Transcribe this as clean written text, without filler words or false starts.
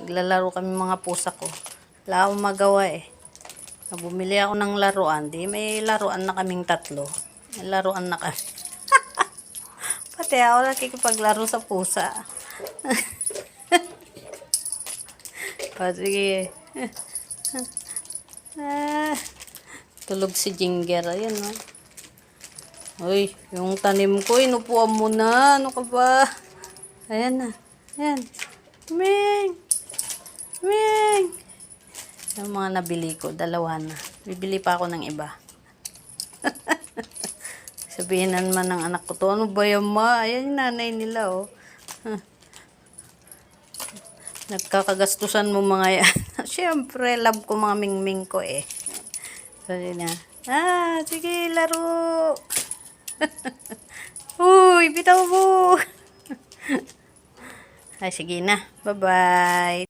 Naglalaro kami mga pusa ko. Wala akong magawa eh. Bumili ako ng laruan. Di may laruan na kaming tatlo. May laruan na kami. Pati ako nakikipaglaro sa pusa. O, sige. Tulog si Jinger. Ayan, no? Uy, yung tanim ko, inupuan mo na. Ano ka ba? Ayan na. Ayan. Ming! Ming! Yung mga nabili ko, dalawa na. Bibili pa ako ng iba. Sabihin naman ng anak ko to, ano ba yan ma? Ayan yung nanay nila, oh. Nagkakagastusan mo mga yan. Siyempre, love ko mga mingming ko eh. Sabi na, sige, laro. Uy, bitaw mo. Ay, sige na. Bye-bye.